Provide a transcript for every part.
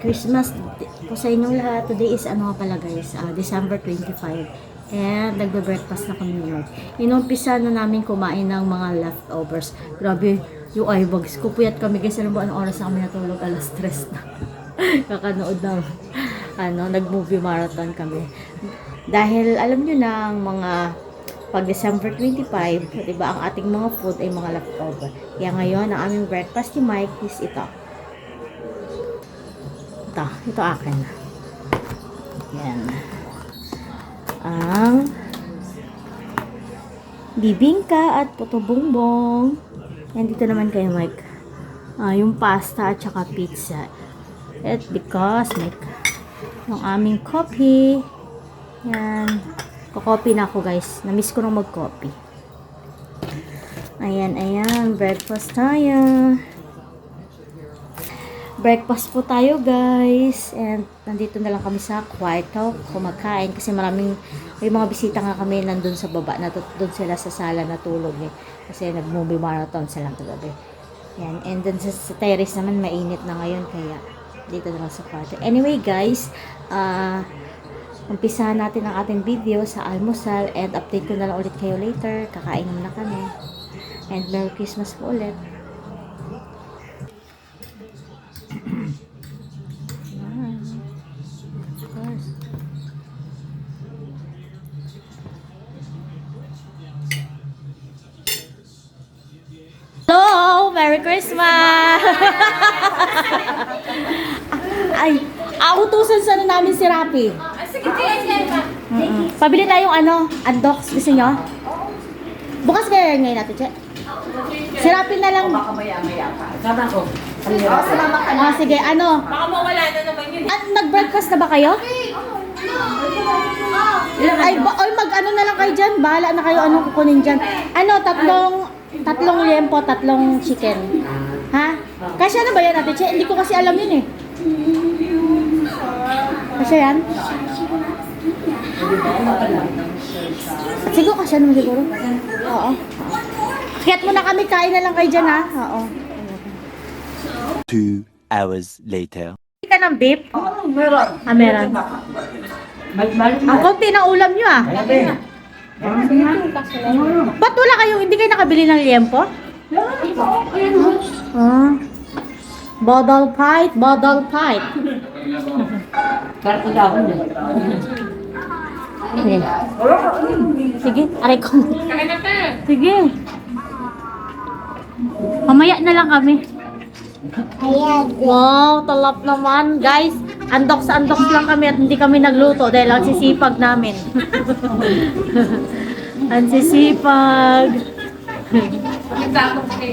Christmas po sa inyong lahat. Today is ano nga pala guys, December 25. And nagbe-breakfast na kami ngayon. Inumpisa na namin kumain ng mga leftovers. Grabe, yung eyebags ko. Puyat kami guys. Alam mo, anong oras na kami natulog? Alas 3 na. Kakanood na. Nag-movie marathon kami. Dahil alam nyo na ang mga pag December 25, diba, ang ating mga food ay mga leftover. Kaya ngayon, ang aming breakfast ni Mike is ito. Ito akin. Yan. Ang bibingka at puto bongbong. Yan, dito naman kay Mike. Yung pasta at saka pizza. At because Mike, yung aming coffee. Yan. Ko-coffee na ako guys. Na-miss ko nung mag-coffee. Ayan. Breakfast tayo. Breakfast po tayo guys. And nandito na lang kami sa kwarto kumakain kasi may mga bisita nga kami nandun sa baba. Doon sila sa sala natulog eh. Kasi nag-movie marathon sila kagabi. Yan. And then sa terrace naman mainit na ngayon kaya dito na lang sa kwarto. Anyway guys, umpisahan natin ang ating video sa almusal and update ko na lang ulit kayo later. Kakain muna kami. And Merry Christmas po ulit. Hello! Merry Christmas! Ay, utusan sana namin si Rapi. Sige, sige. Pabili tayong undox. Gusto nyo? Bukas kaya ngayon natin, Che. Si Rapi na lang. Baka maya-maya pa. Sama ko. Salamat ka na. Sige, Baka mawala na naman yun. Nag-breakfast na ba kayo? Ay, mag-ano na lang kayo dyan. Bahala na kayo anong kukunin dyan. Tatlong liempo, tatlong chicken. Ha? Kasya na ba yan natin, Che? Hindi ko kasi alam yun eh. Kasya yan? Siguro kasya naman siguro. Oo. Kiyat mo na kami, kain na lang kayo dyan ha. Oo. 2 hours later. Hindi ka ng beef? Meron. Meron. Ang konti ng ulam nyo Ba't wala kayo, hindi kayo nakabili ng liempo? Bodol fight. Karto daw Sige, aray ko. Sige. Mamaya na lang kami. Wow, talap naman. Guys, andoks lang kami at hindi kami nagluto dahil ang sisipag namin. Ang sisipag.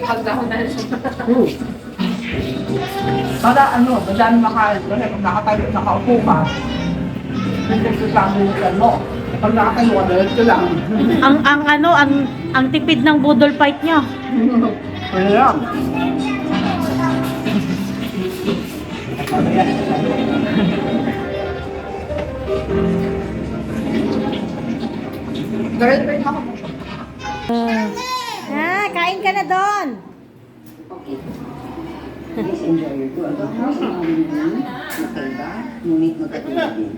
Pagdahon na siya. Para madami makain. Kasi kung nakaupo ka, hindi ko sabihin mo. Pag nakatayo ka, dalit ka lang. Ang tipid ng budol fight nyo. Kaya lang. Kain ka na doon. Please enjoy your tour. Magkaiba, ngunit magkatulad din.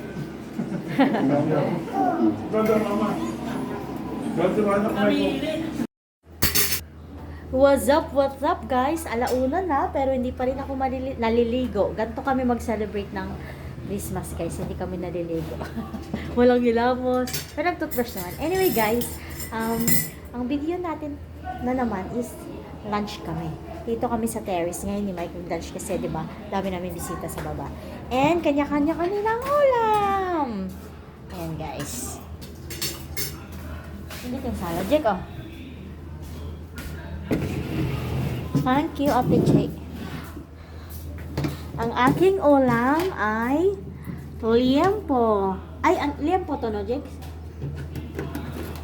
What's up guys? Alauna na pero hindi pa rin ako naliligo. Ganto kami mag-celebrate ng Christmas guys. Hindi kami naliligo. Walang hilamos. Pero nag-toothbrush naman. Anyway guys, ang video natin na naman is lunch kami. Dito kami sa terrace ngayon ni Mike nag-lunch kasi 'di ba? Dami namin bisita sa baba. And kanya-kanya kanilang ulam. Ayan guys. Hindi yung salad, Jack Thank you, Ate Che. Ang aking ulam ay liempo. Liempo to, no, Jack?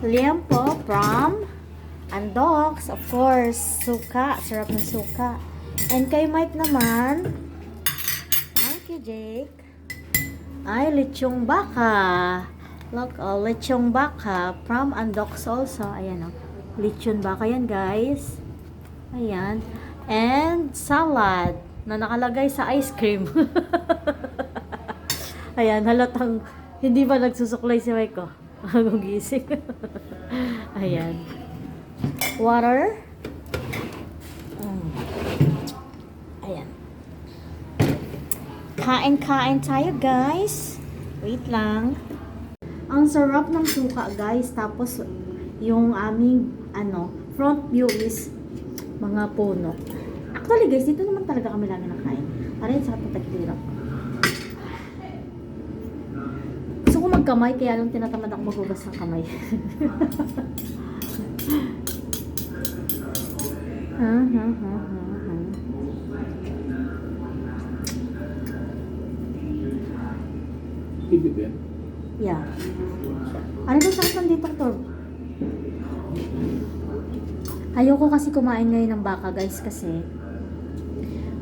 Liempo from andoks, of course. Suka. Sarap ng suka. And kay Mike naman, thank you, Jake. Ay, lechong baka. Look, lechong baka from andoks also. Ayan, lechon baka yan, guys. Ayan. And salad. na nakalagay sa ice cream. Ayan, halatang hindi ba nagsusuklay si Mike ko? Gugising. Ayan. Water. Ayan. Kain-kain tayo, guys. Wait lang. Ang sarap ng suka, guys. Tapos, yung aming, front view is mga puno. Actually, guys, dito naman talaga kami lagi nakain. Para yun, sarap na tagtirap. Gusto ko magkamay, kaya lang tinatamad ako maghugas ng kamay. Ibig yan? Yeah. Ano ba saktan dito, Tor? Ayoko kasi kumain ngayon ng baka, guys, kasi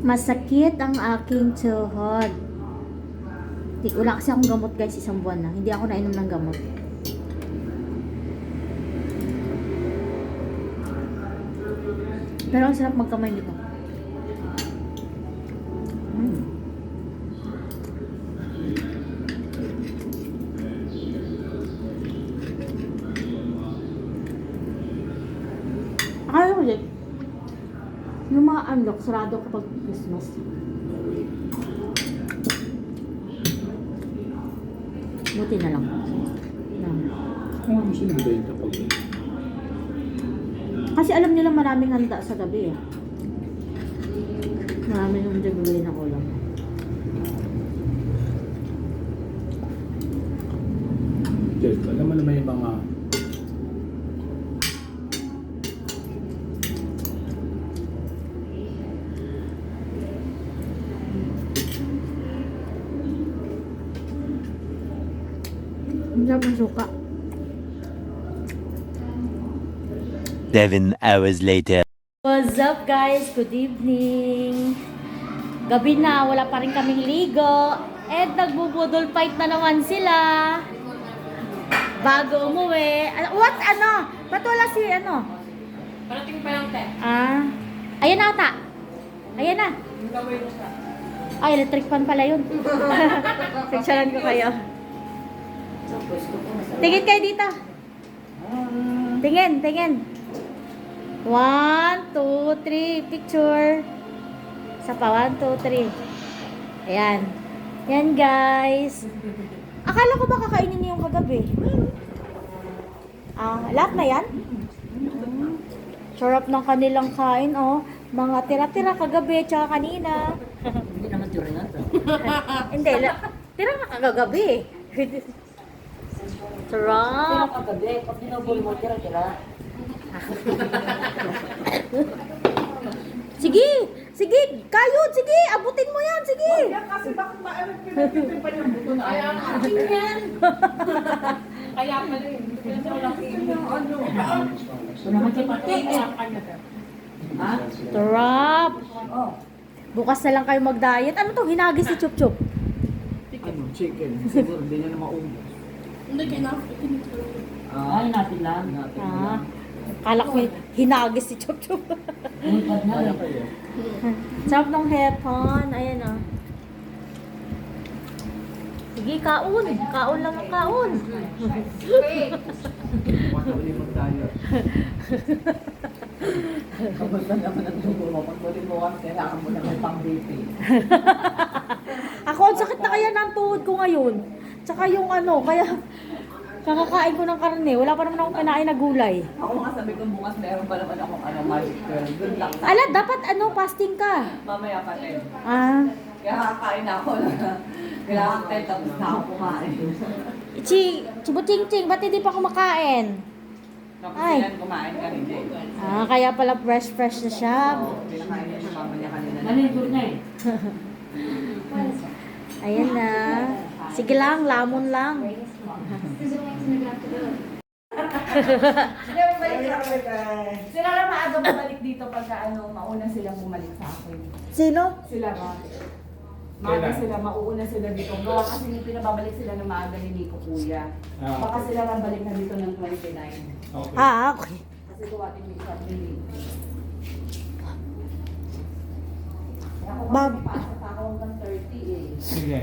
masakit ang aking tuhod. Wala kasi akong gamot, guys, isang buwan na. Hindi ako nainom ng gamot. Pero ang sarap magkamay nito. Akala ko ulit, yung mga unlock, sarado kapag Christmas. Buti na lang. Kung ano sinibenta pag Kasi alam nila maraming handa sa gabi eh. Maraming yung bibili ng ulam. Jeff, alam mo naman yung mga Ang sarap ng suka. 7 hours later. What's up, guys? Good evening. Gabi na, wala pa rin kaming ligo. And nagbubudol fight na naman sila. Bago umuwi. What? Ba't wala si Parating pa lang, te. Ayan na ata. Ayan na. Ay, electric fan pala yun. Picturean ko kayo. Tingin kayo dito. Tingin. 1, 2, 3, picture. Isa pa, 1, 2, 3. Ayan. Yan, guys. Akala ko ba kakainin niyo yung kagabi? Lahat na yan? Sarap ng kanilang kain, oh. Mga tira-tira kagabi, tsaka kanina. Hindi naman tira na to. Hindi, tira na kagabi. Sarap. Kagabi, pag binubuli mo, tira-tira. Sige, kayod, sige, abutin mo yan, sige. Kasi bakit pinagpipin pa yung buto na ayaw na akin yan. Kaya pala yun. Kasi walang yung Sarap. Bukas na lang kayo mag-diet. Ano to, hinagis si Chup Chup? Chicken. Siguro, hindi niya na maubos. Hindi, kailangan. Ay, natin lang. Kala ko hinagis si Chup Chup. Ulpad na lang. Sarap ng hepon. Ayan o. Sige, kaun. Kaun lang ang kaun. Kamusta naman ang dugo mo? Pag buli mo kasi, kailangan mo naman pang-BP. Ako, ang sakit na kaya ng tuhod ko ngayon. Tsaka yung kaya kakakain ko ng karne. Wala pa naman akong kinain na gulay. Ako nga sabi ko bukas meron pa naman akong magic girl. Good luck. Ala, dapat fasting ka. Mamaya pa rin. Kaya kakain ako na. Kailangan 10 tapos na ako kumain. Chibuting-ting, ba't hindi pa kumakain? Tapos Ay. yan, kumain ka rin din. Kaya pala fresh na siya. Pinakain niya siya mamaya kanina. Nalito na eh. Ayan na. Sige lang, lamon lang. Sila lang maaga bumalik dito pagka mauna sila bumalik sa akin. Sino? Sila ba? Maaga sila, mauuna sila dito. Gawa kasi yung pinababalik sila ng maaga ni Nico Kuya. Baka sila lang balik na dito ng 29. okay. Okay. Kasi gawa ni Nico at ni Nico. Ako Bab- kasi pasok pa ako hanggang 30 eh. Sige.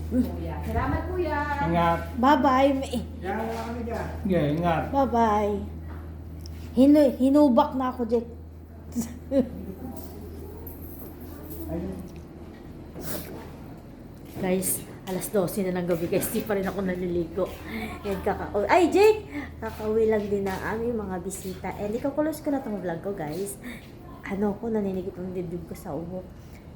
Kuya. Salamat kuya. Ingat. Bye-bye. Sige, ingat. Bye-bye. Hinubak na ako, Jack. Guys, alas 12 na ng gabi guys, di pa rin ako naliligo. And ay, Jake! Kakauwi lang din ng aming mga bisita. And ikakulos ko na tong vlog ko, guys. Ano ko, naninigit ang dibdib ko sa ubo.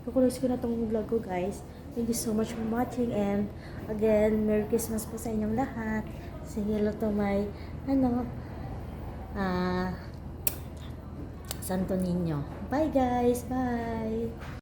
Ikakulos ko na tong vlog ko, guys. Thank you so much for watching. And again, Merry Christmas po sa inyong lahat. Say hello to my, Santo Niño. Bye, guys. Bye.